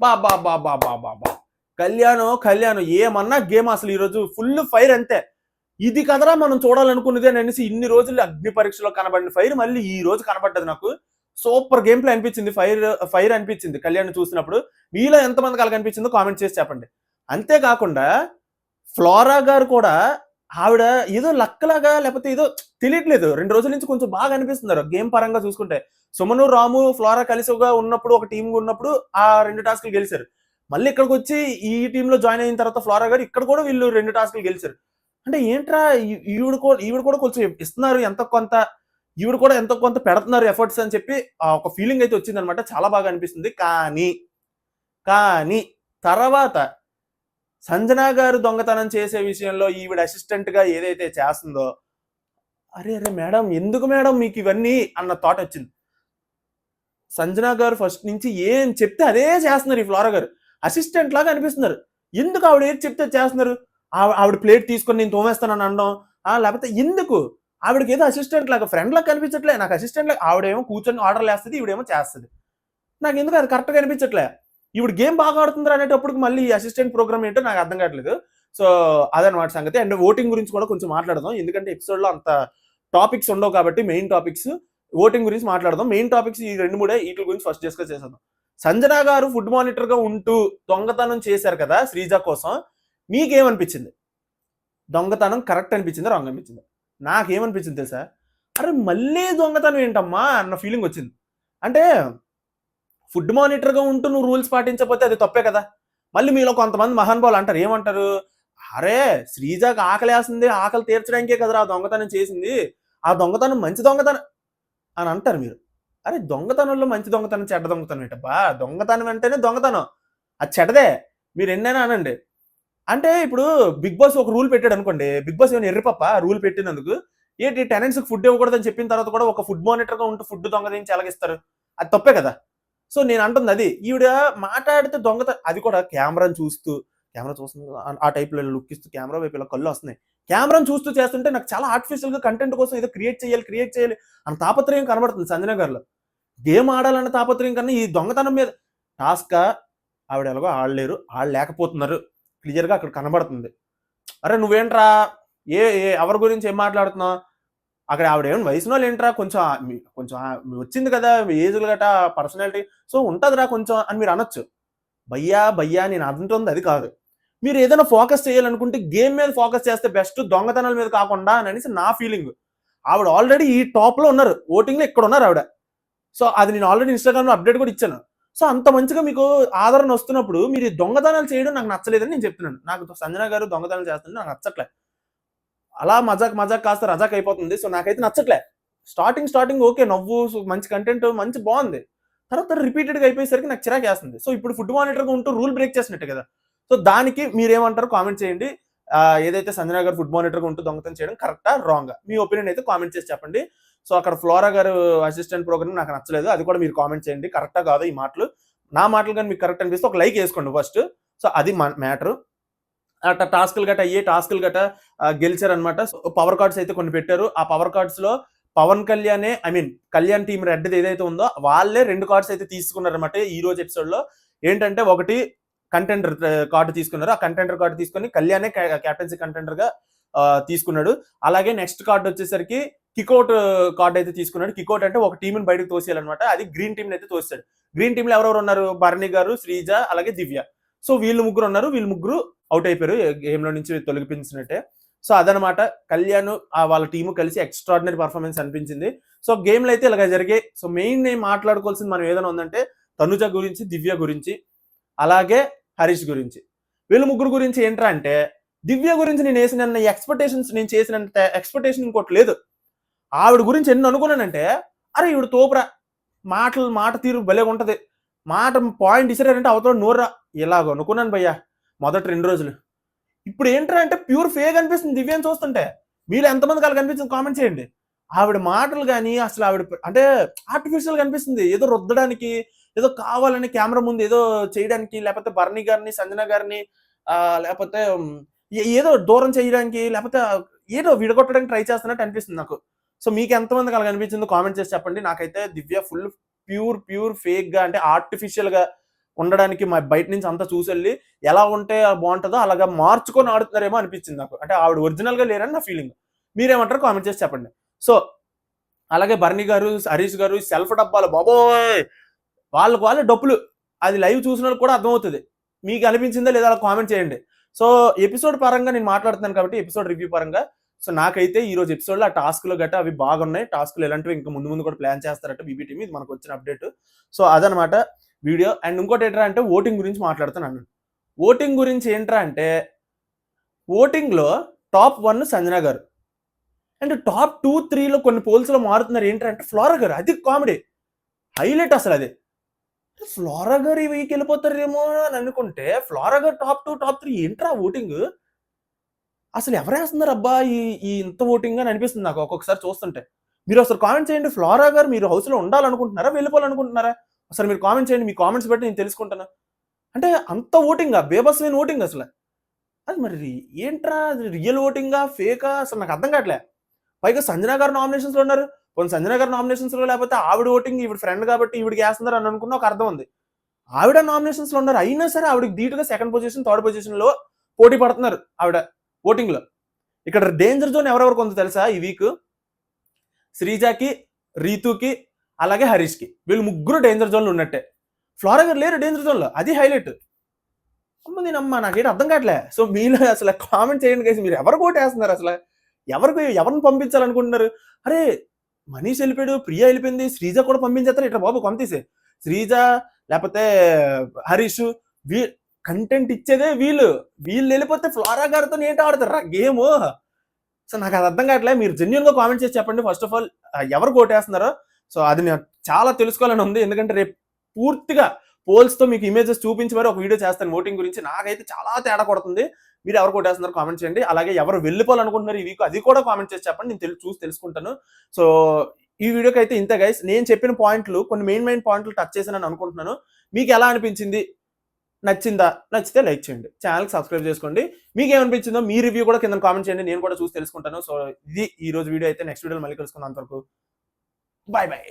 బా బా బా బా బా బా బా కళ్యాణ్ ఏమన్నా గేమ్ అసలు ఈరోజు ఫుల్ ఫైర్ అంతే. ఇది కదరా మనం చూడాలనుకున్నది అని అనేసి ఇన్ని రోజులు అగ్ని పరీక్షలో కనబడిన ఫైర్ మళ్ళీ ఈ రోజు కనబడ్డది నాకు. సూపర్ గేమ్ ప్లే అనిపించింది, ఫైర్ అనిపించింది కళ్యాణ్ చూసినప్పుడు. మీలో ఎంతమందికి అలాగ అనిపించిందో కామెంట్ చేసి చెప్పండి. అంతేకాకుండా ఫ్లోరా గారు కూడా ఆవిడ ఏదో లక్కలాగా లేకపోతే ఏదో తెలియట్లేదు 2 రోజుల నుంచి కొంచెం బాగా అనిపిస్తున్నారు గేమ్ పరంగా చూసుకుంటే. సుమను, రాము, ఫ్లోరా కలిసిగా ఉన్నప్పుడు ఒక టీమ్ ఉన్నప్పుడు ఆ 2 టాస్క్లు గెలిచారు. మళ్ళీ ఇక్కడికి వచ్చి ఈ టీంలో జాయిన్ అయిన తర్వాత ఫ్లోరా గారు ఇక్కడ కూడా వీళ్ళు 2 టాస్క్లు గెలిచారు. అంటే ఏంట్రా ఈవిడ కూడా కొంచెం ఇస్తున్నారు ఎంతో కొంత, ఈవిడ కూడా ఎంతో కొంత పెడుతున్నారు ఎఫర్ట్స్ అని చెప్పి ఒక ఫీలింగ్ అయితే వచ్చింది అనమాట. చాలా బాగా అనిపిస్తుంది. కానీ తర్వాత సంజనా గారు దొంగతనం చేసే విషయంలో ఈవిడ అసిస్టెంట్ గా ఏదైతే చేస్తుందో, అరే మేడం ఎందుకు మేడం మీకు ఇవన్నీ అన్న థాట్ వచ్చింది. సంజనా గారు ఫస్ట్ నుంచి ఏం చెప్తే అదే చేస్తున్నారు ఈ ఫ్లోరా గారు. అసిస్టెంట్ లాగా అనిపిస్తున్నారు. ఎందుకు ఆవిడ ఏది చెప్తే చేస్తున్నారు? ఆవిడ ప్లేట్ తీసుకొని నేను తోమేస్తానని అనడం, లేకపోతే ఎందుకు ఆవిడకి ఏదో అసిస్టెంట్ లాగా ఫ్రెండ్ లాగా కనిపించట్లే నాకు. అసిస్టెంట్ లాగా ఆవిడేమో కూర్చొని ఆర్డర్లు వేస్తుంది, ఈవిడేమో చేస్తుంది. నాకు ఎందుకు అది కరెక్ట్గా అనిపించట్లే. ఈవిడ గేమ్ బాగా ఆడుతుందా అనేటప్పుడు మళ్ళీ అసిస్టెంట్ ప్రోగ్రామ్ ఏంటో నాకు అర్థం కావట్లేదు. సో అదనమాట సంగతి. అండ్ ఓటింగ్ గురించి కూడా కొంచెం మాట్లాడదాం, ఎందుకంటే ఎపిసోడ్ లో అంత టాపిక్స్ ఉండవు కాబట్టి మెయిన్ టాపిక్స్ ఓటింగ్ గురించి మాట్లాడదాం. మెయిన్ టాపిక్స్ ఈ 2-3 వీటి గురించి ఫస్ట్ డిస్కస్ చేసేద్దాం. సంజనా గారు ఫుడ్ మానిటర్ గా ఉంటూ దొంగతనం చేశారు కదా శ్రీజ కోసం. మీకేమనిపించింది? దొంగతనం కరెక్ట్ అనిపించిందా, రాంగ్ అనిపించిందా? నాకేమనిపించింది తెలుసా? అరే మళ్ళీ దొంగతనం ఏంటమ్మా అన్న ఫీలింగ్ వచ్చింది. అంటే ఫుడ్ మానిటర్ గా ఉంటూ నువ్వు రూల్స్ పాటించకపోతే అది తప్పే కదా. మళ్ళీ మీలో కొంతమంది మహానుభావులు అంటారు, ఏమంటారు? అరే శ్రీజాకి ఆకలేస్తుంది, ఆకలి తీర్చడానికే కదరా ఆ దొంగతనం చేసింది, ఆ దొంగతనం మంచి దొంగతనం అని అంటారు మీరు. అరే దొంగతనంలో మంచి దొంగతనం చెడ్డ దొంగతనం ఏంటబ్బా? దొంగతనం అంటేనే దొంగతనం, అది చెడ్డదే. మీరు ఎన్నైనా అనండి. అంటే ఇప్పుడు బిగ్ బాస్ ఒక రూల్ పెట్టాడు అనుకోండి, బిగ్ బాస్ ఏమైనా ఎర్రిపప్ప రూల్ పెట్టినందుకు? ఏంటి టెనెంట్స్కి ఫుడ్ ఇవ్వకూడదని చెప్పిన తర్వాత కూడా ఒక ఫుడ్ మానిటర్ గా ఉంటూ ఫుడ్ దొంగతనం ఎలాగిస్తారు? అది తప్పే కదా. సో నేను అంటుంది అది. ఈవిడ మాట్లాడితే అది కూడా కెమెరాను చూస్తూ, కెమెరా చూస్తుంది ఆ టైప్లో లుక్ ఇస్తూ కెమెరా వైపు ఇలా కళ్ళు వస్తున్నాయి, కెమెరాను చూస్తూ చేస్తుంటే నాకు చాలా ఆర్టిఫిషియల్ గా కంటెంట్ కోసం ఏదో క్రియేట్ చేయాలి అన్న తాపత్రయం కనబడుతుంది సంజనా గారిలో. గేమ్ ఆడాలన్న తాపత్రయం కన్నా ఈ దొంగతనం మీద టాస్క్ ఆవిడ ఎలాగో ఆడలేరు, ఆడలేకపోతున్నారు, క్లియర్ గా అక్కడ కనబడుతుంది. అరే నువ్వేంట్రా ఎవరి గురించి ఏం మాట్లాడుతున్నావు? అక్కడ ఆవిడ ఏమైనా వయసులో ఏంట్రా, కొంచెం వచ్చింది కదా ఏజ్లు గట్రా పర్సనాలిటీ, సో ఉంటుందిరా కొంచెం అని మీరు అనొచ్చు. భయ్యా నేను అంటుంది అది కాదు. మీరు ఏదైనా ఫోకస్ చేయాలనుకుంటే గేమ్ మీద ఫోకస్ చేస్తే బెస్ట్, దొంగతనాల మీద కాకుండా అని అనేసి నా ఫీలింగ్. ఆవిడ ఆల్రెడీ ఈ టాప్ లో ఉన్నారు, ఓటింగ్ లో ఇక్కడ ఉన్నారు ఆవిడ. సో అది నేను ఆల్రెడీ ఇన్స్టాగ్రామ్ లో అప్డేట్ కూడా ఇచ్చాను. సో అంత మంచిగా మీకు ఆదరణ వస్తున్నప్పుడు మీరు దొంగతనాలు చేయడం నాకు నచ్చలేదని నేను చెప్తున్నాను. నాకు సంజనా గారు దొంగతనాలు చేస్తుంటే నాకు నచ్చట్లే. అలా మజాక్ కాస్త రజాక్ అయిపోతుంది. సో నాకైతే నచ్చట్లే. స్టార్టింగ్ ఓకే, నవ్వు మంచి కంటెంట్ మంచి బాగుంది. తర్వాత రిపీటెడ్ గా అయిపోయేసరికి నాకు చిరాకు వేస్తుంది. సో ఇప్పుడు ఫుడ్ మానిటర్ గా ఉంటూ రూల్ బ్రేక్ చేసినట్టే కదా. సో దానికి మీరేమంటారు కామెంట్ చేయండి. ఏదైతే సంజనా గారు ఫుడ్ మానిటర్ గా ఉంటూ దొంగతనం చేయడం కరెక్టా రాంగా, మీ ఒపీనియన్ అయితే కామెంట్ చేసి చెప్పండి. సో అక్కడ ఫ్లోరా గారు అసిస్టెంట్ ప్రోగ్రామ్ నాకు నచ్చలేదు, అది కూడా మీరు కామెంట్ చేయండి. కరెక్టా కాదు ఈ మాటలు, నా మాటలు కానీ మీకు కరెక్ట్ అనిపిస్తే ఒక లైక్ వేసుకోండి ఫస్ట్. సో అది మ్యాటర్. అట్లా టాస్కులు గట్ట గెలిచారనమాట. పవర్ కార్డ్స్ అయితే కొన్ని పెట్టారు. ఆ పవర్ కార్డ్స్ లో పవన్ కళ్యాణ్ కళ్యాణ్ టీం రెడ్ది ఏదైతే ఉందో వాళ్ళే 2 కార్డ్స్ అయితే తీసుకున్నారనమాట ఈ రోజు ఎపిసోడ్ లో. ఏంటంటే ఒకటి కంటెండర్ కార్డు తీసుకున్నారు, ఆ కంటెండర్ కార్డు తీసుకొని కళ్యాణే క్యాప్టెన్సీ కంటెండర్ గా తీసుకున్నాడు. అలాగే నెక్స్ట్ కార్డు వచ్చేసరికి కికౌట్ కార్డు అయితే తీసుకున్నాడు. కికౌట్ అంటే ఒక టీంని బయటకు తోసేయాలన్నమాట, అది గ్రీన్ టీం అయితే తోసాడు. గ్రీన్ టీంలో ఎవరెవరు ఉన్నారు? భరణి గారు, శ్రీజ, అలాగే దివ్య. సో వీళ్ళు ముగ్గురు ఉన్నారు, వీళ్ళు ముగ్గురు అవుట్ అయిపోయారు, గేమ్ లో నుంచి తొలగిపించినట్టే. సో అదనమాట కళ్యాణ్ వాళ్ళ టీము కలిసి ఎక్స్ట్రాడినరీ పర్ఫార్మెన్స్ అనిపించింది. సో గేమ్లు అయితే ఇలాగ జరిగాయి. సో మెయిన్ నేను మాట్లాడుకోవాల్సింది మనం ఏదైనా ఉందంటే తనుజ గురించి, దివ్య గురించి, అలాగే హరీష్ గురించి. వీళ్ళ ముగ్గురు గురించి ఏంట్రా అంటే, దివ్య గురించి నేను చేసినంత ఎక్స్పెక్టేషన్ ఇంకోటి లేదు. ఆవిడ గురించి ఎన్ని అనుకున్నానంటే, అరే ఈవిడ తోపురా, మాట తీరు భలే ఉంటది, మాట పాయింట్ ఇసారంటే అవతల నోర్రా, ఇలాగ అనుకున్నాను భయ్యా మొదటి 2 రోజులు. ఇప్పుడు ఏంట్రా అంటే ప్యూర్ ఫేక్ అనిపిస్తుంది దివ్యాన్ని చూస్తుంటే. మీరు ఎంతమంది కాళ్ళకి అనిపించింది కామెంట్ చేయండి. ఆవిడ మాటలు కానీ అసలు ఆవిడ అంటే ఆర్టిఫిషియల్ గా అనిపిస్తుంది, ఏదో రుద్దడానికి, ఏదో కావాలని కెమెరా ముందు ఏదో చేయడానికి, లేకపోతే భరణి గారిని, సంజన గారిని లేకపోతే ఏదో దూరం చేయడానికి, లేకపోతే ఏదో విడగొట్టడానికి ట్రై చేస్తున్నట్టు అనిపిస్తుంది నాకు. సో మీకు ఎంతమందికి అలాగ అనిపించిందో కామెంట్ చేసి చెప్పండి. నాకైతే దివ్య ఫుల్ ప్యూర్ ఫేక్ గా, అంటే ఆర్టిఫిషియల్ గా ఉండడానికి బయట నుంచి అంతా చూసెళ్ళి ఎలా ఉంటే బాగుంటుందో అలాగా మార్చుకొని ఆడుతున్నారేమో అనిపించింది నాకు. అంటే ఆవిడ ఒరిజినల్ గా లేరని నా ఫీలింగ్. మీరేమంటారు కామెంట్ చేసి చెప్పండి. సో అలాగే బర్నీ గారు, హరీష్ గారు సెల్ఫ్ డబ్బాలు బాబోయ్, వాళ్ళే డప్పులు. అది లైవ్ చూసిన వాళ్ళకి కూడా అర్థమవుతుంది. మీకు అనిపించిందా లేదా అలా కామెంట్ చేయండి. సో ఎపిసోడ్ పరంగా నేను మాట్లాడుతున్నాను కాబట్టి ఎపిసోడ్ రివ్యూ పరంగా సో నాకైతే ఈ రోజు ఎపిసోడ్ లో ఆ టాస్క్లు గట్రా అవి బాగున్నాయి. టాస్క్లు ఎలాంటివి ఇంకా ముందు కూడా ప్లాన్ చేస్తారట బీబీ టీమ్. ఇది మనకు వచ్చిన అప్డేట్. సో అదనమాట వీడియో. అండ్ ఇంకోటి ఏంట్రా అంటే ఓటింగ్ గురించి మాట్లాడుతున్నాను. ఓటింగ్ గురించి ఏంట్రా అంటే ఓటింగ్ లో టాప్ 1 సంజన గారు అండ్ టాప్ 2, 3లో కొన్ని పోల్స్ లో మారుతున్నారు. ఏంటంటే ఫ్లోరా గారు. అది కామెడీ హైలైట్ అసలు. అది ఫ్లోరా గారు ఈ వీక్ వెళ్ళిపోతారేమో అని అనుకుంటే ఫ్లోరా గారు టాప్ 2, టాప్ 3 ఏంట్రా ఓటింగ్. అసలు ఎవరేస్తున్నారు అబ్బా ఈ ఇంత ఓటింగ్ అని అనిపిస్తుంది నాకు ఒక్కొక్కసారి చూస్తుంటే. మీరు అసలు కామెంట్ చేయండి. ఫ్లోరా గారు మీరు హౌస్ లో ఉండాలనుకుంటున్నారా, వెళ్ళిపోవాలనుకుంటున్నారా? అసలు మీరు కామెంట్ చేయండి. మీ కామెంట్స్ బట్టి నేను తెలుసుకుంటాను. అంటే అంత ఓటింగ్ బేబస్మైన ఓటింగ్ అసలు. అది మరి ఏంట్రా రియల్ ఓటింగా ఫేకా అసలు నాకు అర్థం కావట్లే. పైగా సంజన గారు నామినేషన్స్ లో ఉన్నారు. కొన్ని సంజన గారు నామినేషన్స్ లో లేకపోతే ఆవిడ ఓటింగ్ ఈవిడ ఫ్రెండ్ కాబట్టి ఈవిడికి వేస్తున్నారు అని అనుకున్న ఒక అర్థం ఉంది. ఆవిడ నామినేషన్స్ లో ఉన్నారు. అయినా సరే ఆవిడకి ధీటుగా సెకండ్ పొజిషన్, థర్డ్ పొజిషన్ లో పోటీ పడుతున్నారు ఆవిడ ఓటింగ్ లో. ఇక్కడ డేంజర్ జోన్ ఎవరెవరికి ఉందో తెలుసా ఈ వీక్? శ్రీజాకి, రీతుకి, అలాగే హరీష్ కి. వీళ్ళు ముగ్గురు డేంజర్ జోన్ లో ఉన్నట్టే. ఫ్లోరా గారు లేరు డేంజర్ జోన్ లో. అది హైలైట్. నేనమ్మా నాకేంటి అర్థం కావట్లే. సో మీలో అసలు కామెంట్ చేయండి గైస్. మీరు ఎవరు ఓటేస్తున్నారు అసలు? ఎవరిని పంపించాలనుకుంటున్నారు? అరే మనీష్ వెళ్ళిపోయాడు, ప్రియా వెళ్ళిపోయింది, శ్రీజ కూడా పంపించేస్తారు. ఇట్లా బాబు కొంతీసే శ్రీజ లేకపోతే హరీష్ కంటెంట్ ఇచ్చేదే వీళ్ళు వెళ్ళిపోతే ఫ్లోరా గారితో ఏంటి ఆడతారు గేమ్? సో నాకు అది అర్థం కావట్లే. మీరు జెన్యున్ గా కామెంట్ చేసి చెప్పండి ఫస్ట్ ఆఫ్ ఆల్ ఎవరు ఓటేస్తున్నారో. సో అది నేను చాలా తెలుసుకోవాలని ఉంది. ఎందుకంటే రేపు పూర్తిగా పోల్స్ తో మీకు ఇమేజెస్ చూపించి మరి ఒక వీడియో చేస్తాను ఓటింగ్ గురించి. నాకైతే చాలా తేడా కొడుతుంది. మీరు ఎవరు కొట్టేస్తున్నారు కామెంట్ చేయండి. అలాగే ఎవరు వెళ్ళిపోవాలనుకుంటున్నారు ఈ వీక్ అది కూడా కామెంట్ చేసి చెప్పండి. నేను చూసి తెలుసుకుంటాను. సో ఈ వీడియోకి అయితే ఇంతే గైస్. నేను చెప్పిన పాయింట్లు కొన్ని మెయిన్ పాయింట్లు టచ్ చేశానని అనుకుంటున్నాను. మీకు ఎలా అనిపించింది? నచ్చిందా? నచ్చితే లైక్ చేయండి. ఛానల్ సబ్స్క్రైబ్ చేసుకోండి. మీకు ఏమనిపించిందో మీ రివ్యూ కూడా కింద కామెంట్ చేయండి. నేను కూడా చూసి తెలుసుకుంటాను. సో ఇది ఈ రోజు వీడియో అయితే. నెక్స్ట్ వీడియోలో మళ్ళీ కలుసుకుందాం. అంతవరకు బాయ్ బాయ్.